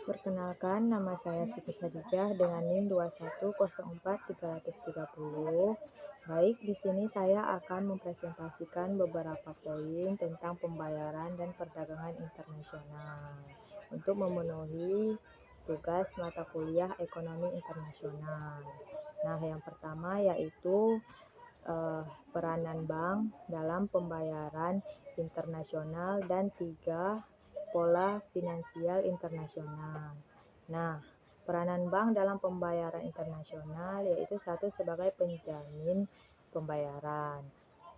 Perkenalkan, nama saya Siti Khadijah dengan NIM 2104330. Baik, di sini saya akan mempresentasikan beberapa poin tentang pembayaran dan perdagangan internasional untuk memenuhi tugas mata kuliah ekonomi internasional. Nah, yang pertama yaitu peranan bank dalam pembayaran internasional dan 3 pola finansial internasional. Nah, peranan bank dalam pembayaran internasional yaitu satu sebagai penjamin pembayaran.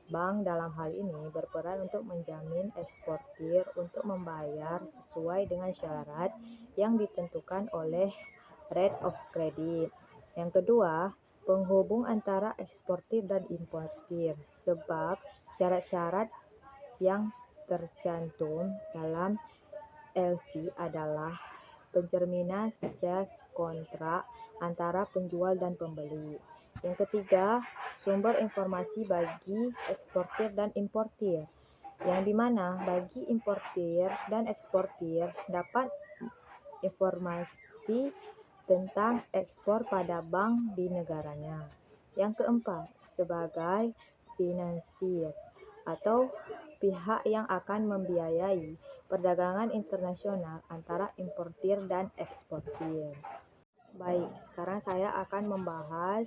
Bank dalam hal ini berperan untuk menjamin eksportir untuk membayar sesuai dengan syarat yang ditentukan oleh rate of credit. Yang kedua, penghubung antara eksportir dan importir, sebab syarat-syarat yang tercantum dalam LC adalah pencerminan sel kontrak antara penjual dan pembeli. Yang ketiga, sumber informasi bagi eksportir dan importir, yang dimana bagi importir dan eksportir dapat informasi tentang ekspor pada bank di negaranya. Yang keempat, sebagai finansir atau pihak yang akan membiayai perdagangan internasional antara importir dan eksportir. Baik, sekarang saya akan membahas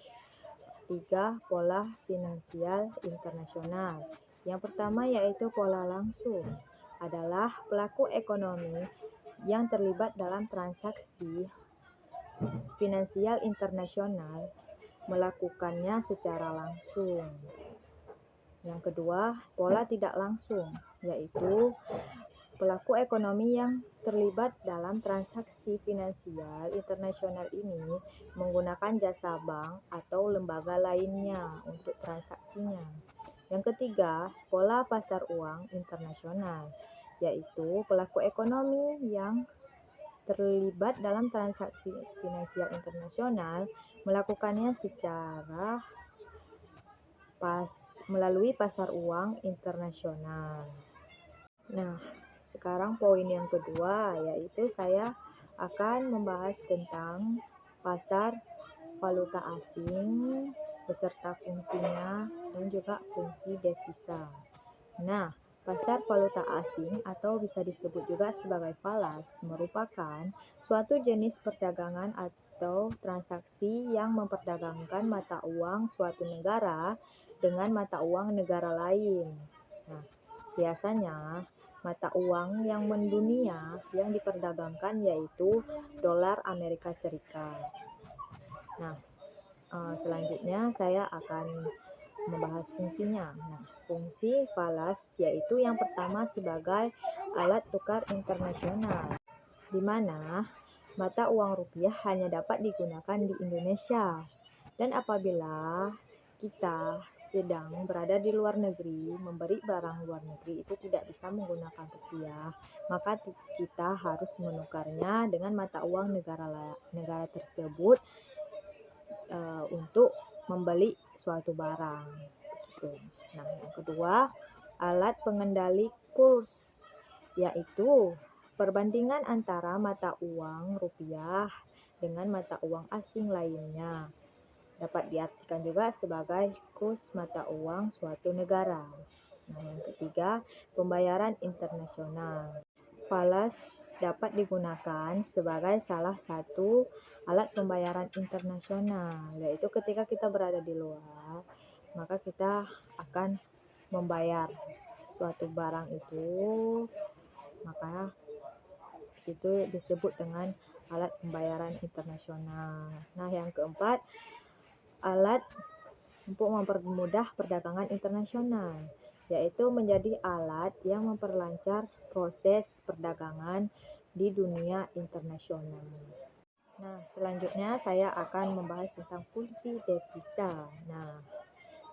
3 pola finansial internasional. Yang pertama yaitu pola langsung, adalah pelaku ekonomi yang terlibat dalam transaksi finansial internasional melakukannya secara langsung. Yang kedua, pola tidak langsung, yaitu pelaku ekonomi yang terlibat dalam transaksi finansial internasional ini menggunakan jasa bank atau lembaga lainnya untuk transaksinya. Yang ketiga, pola pasar uang internasional, yaitu pelaku ekonomi yang terlibat dalam transaksi finansial internasional melakukannya secara melalui pasar uang internasional. Nah, sekarang poin yang kedua yaitu saya akan membahas tentang pasar valuta asing beserta fungsinya dan juga fungsi devisa. Nah, pasar valuta asing atau bisa disebut juga sebagai falas merupakan suatu jenis perdagangan atau transaksi yang memperdagangkan mata uang suatu negara dengan mata uang negara lain. Nah, biasanya mata uang yang mendunia yang diperdagangkan yaitu dolar Amerika Serikat. Nah, selanjutnya saya akan membahas fungsinya. Nah, fungsi falas yaitu yang pertama sebagai alat tukar internasional, di mana mata uang rupiah hanya dapat digunakan di Indonesia. Dan apabila kita sedang berada di luar negeri, memberi barang luar negeri itu tidak bisa menggunakan rupiah, maka kita harus menukarnya dengan mata uang negara tersebut untuk membeli suatu barang. Begitu. Nah, yang kedua, alat pengendali kurs, yaitu perbandingan antara mata uang rupiah dengan mata uang asing lainnya. Dapat diartikan juga sebagai kurs mata uang suatu negara. Nah, yang ketiga, pembayaran internasional. Falas dapat digunakan sebagai salah satu alat pembayaran internasional, yaitu ketika kita berada di luar, maka kita akan membayar suatu barang itu, maka itu disebut dengan alat pembayaran internasional. Nah, yang keempat, alat untuk mempermudah perdagangan internasional, yaitu menjadi alat yang memperlancar proses perdagangan di dunia internasional. Nah, selanjutnya saya akan membahas tentang fungsi devisa. Nah,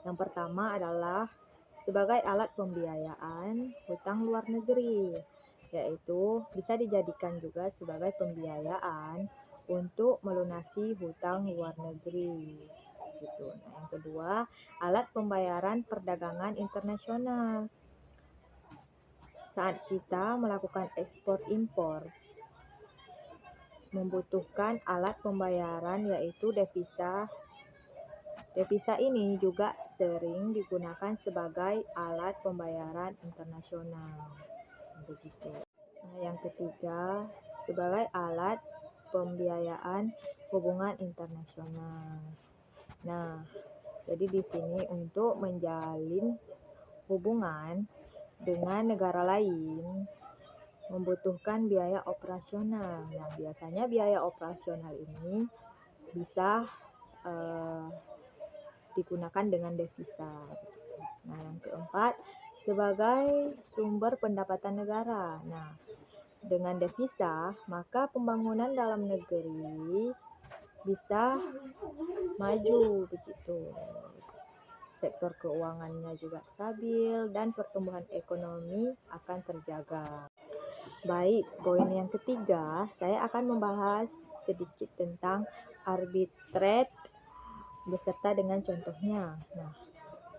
yang pertama adalah sebagai alat pembiayaan hutang luar negeri, yaitu bisa dijadikan juga sebagai pembiayaan untuk melunasi hutang luar negeri. Gitu. Nah, yang kedua, alat pembayaran perdagangan internasional. Saat kita melakukan ekspor impor, membutuhkan alat pembayaran yaitu devisa. Devisa ini juga sering digunakan sebagai alat pembayaran internasional. Begitu. Nah, yang ketiga, sebagai alat pembiayaan hubungan internasional. Nah, jadi di sini untuk menjalin hubungan dengan negara lain membutuhkan biaya operasional. Nah, biasanya biaya operasional ini bisa digunakan dengan devisa. Nah, yang keempat, sebagai sumber pendapatan negara. Nah, dengan devisa, maka pembangunan dalam negeri bisa maju begitu. Sektor keuangannya juga stabil dan pertumbuhan ekonomi akan terjaga. Baik, poin yang ketiga, saya akan membahas sedikit tentang arbitrage beserta dengan contohnya. Nah,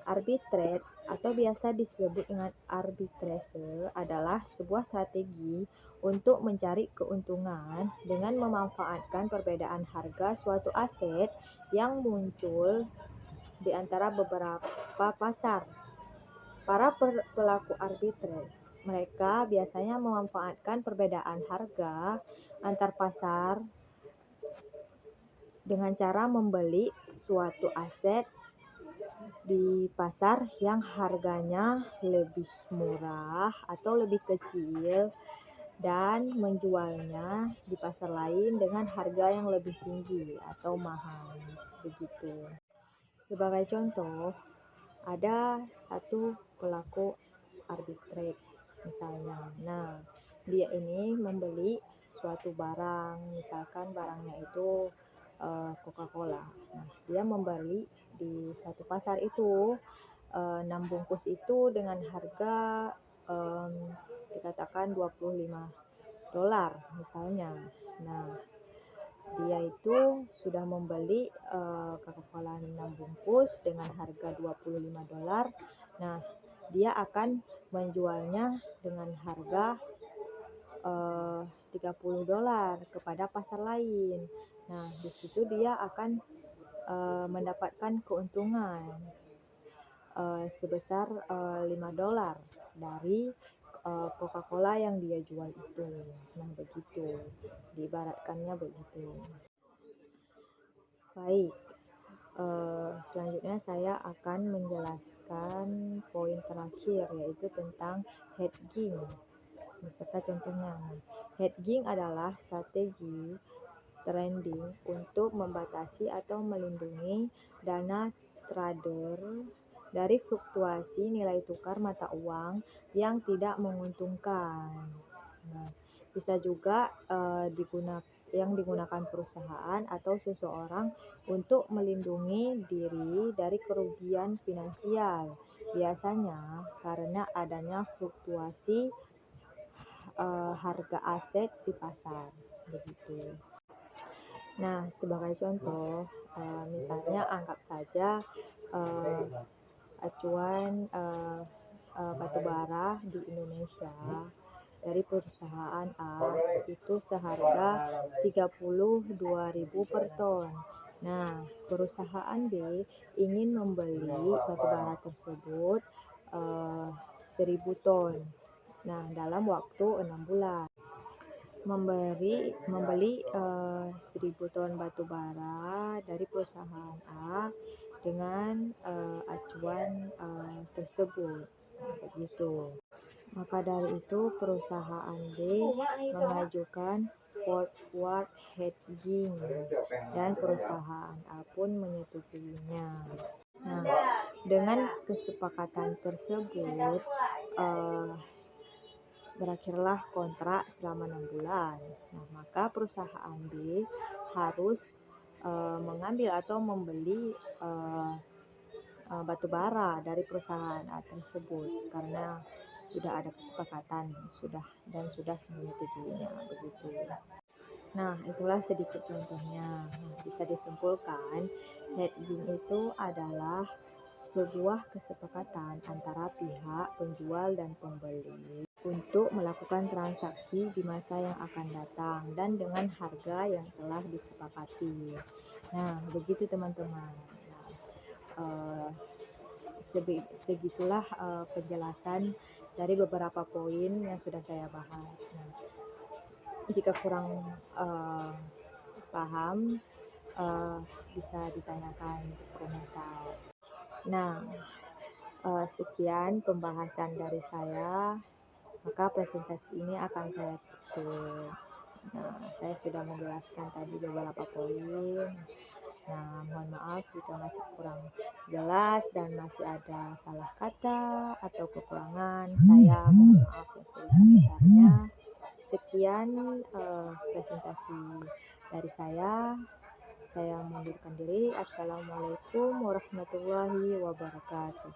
arbitrage atau biasa disebut dengan arbitrase adalah sebuah strategi untuk mencari keuntungan dengan memanfaatkan perbedaan harga suatu aset yang muncul di antara beberapa pasar. Para pelaku arbitrage, mereka biasanya memanfaatkan perbedaan harga antar pasar dengan cara membeli suatu aset di pasar yang harganya lebih murah atau lebih kecil dan menjualnya di pasar lain dengan harga yang lebih tinggi atau mahal begitu. Sebagai contoh, ada satu pelaku arbitrage misalnya. Nah, dia ini membeli suatu barang, misalkan barangnya itu Coca-Cola. Nah, dia membeli di satu pasar itu 6 bungkus itu dengan harga dikatakan $25 misalnya. Nah, dia itu sudah membeli Coca-Cola 6 bungkus dengan harga $25. Nah, dia akan menjualnya dengan harga $30 kepada pasar lain. Nah, di situ dia akan mendapatkan keuntungan sebesar $5 dari Coca-Cola yang dia jual itu. Nah, begitu. Diibaratkannya begitu. Baik, selanjutnya saya akan menjelaskan poin terakhir yaitu tentang hedging beserta contohnya. Hedging adalah strategi trading untuk membatasi atau melindungi dana trader dari fluktuasi nilai tukar mata uang yang tidak menguntungkan. Nah, bisa juga digunakan perusahaan atau seseorang untuk melindungi diri dari kerugian finansial, biasanya karena adanya fluktuasi harga aset di pasar begitu. Nah, sebagai contoh, misalnya anggap saja acuan batubara di Indonesia dari perusahaan A itu seharga 32.000 per ton. Nah, perusahaan B ingin membeli batubara tersebut 1.000 ton. Nah, dalam waktu 6 bulan. Membeli 1.000 ton batu bara dari perusahaan A dengan acuan tersebut begitu. Maka dari itu perusahaan B mengajukan forward hedging dan perusahaan A pun menyetujuinya. Nah, dengan kesepakatan tersebut berakhirlah kontrak selama 6 bulan. Nah, maka perusahaan B harus mengambil atau membeli batu bara dari perusahaan A tersebut karena sudah ada kesepakatan sudah menyetujuinya begitu. Nah, itulah sedikit contohnya. Nah, bisa disimpulkan, hedging itu adalah sebuah kesepakatan antara pihak penjual dan pembeli untuk melakukan transaksi di masa yang akan datang dan dengan harga yang telah disepakati. Nah, begitu teman-teman. Nah, eh, segitulah penjelasan dari beberapa poin yang sudah saya bahas. Nah, jika kurang paham, eh, bisa ditanyakan di komentar. Nah, sekian pembahasan dari saya. Maka presentasi ini akan saya tutup. Nah, saya sudah menjelaskan tadi beberapa poin. Nah, mohon maaf jika masih kurang jelas dan masih ada salah kata atau kekurangan. Saya mohon maaf yang sebesar-besarnya. Sekian presentasi dari saya. Saya mundurkan diri. Assalamualaikum warahmatullahi wabarakatuh.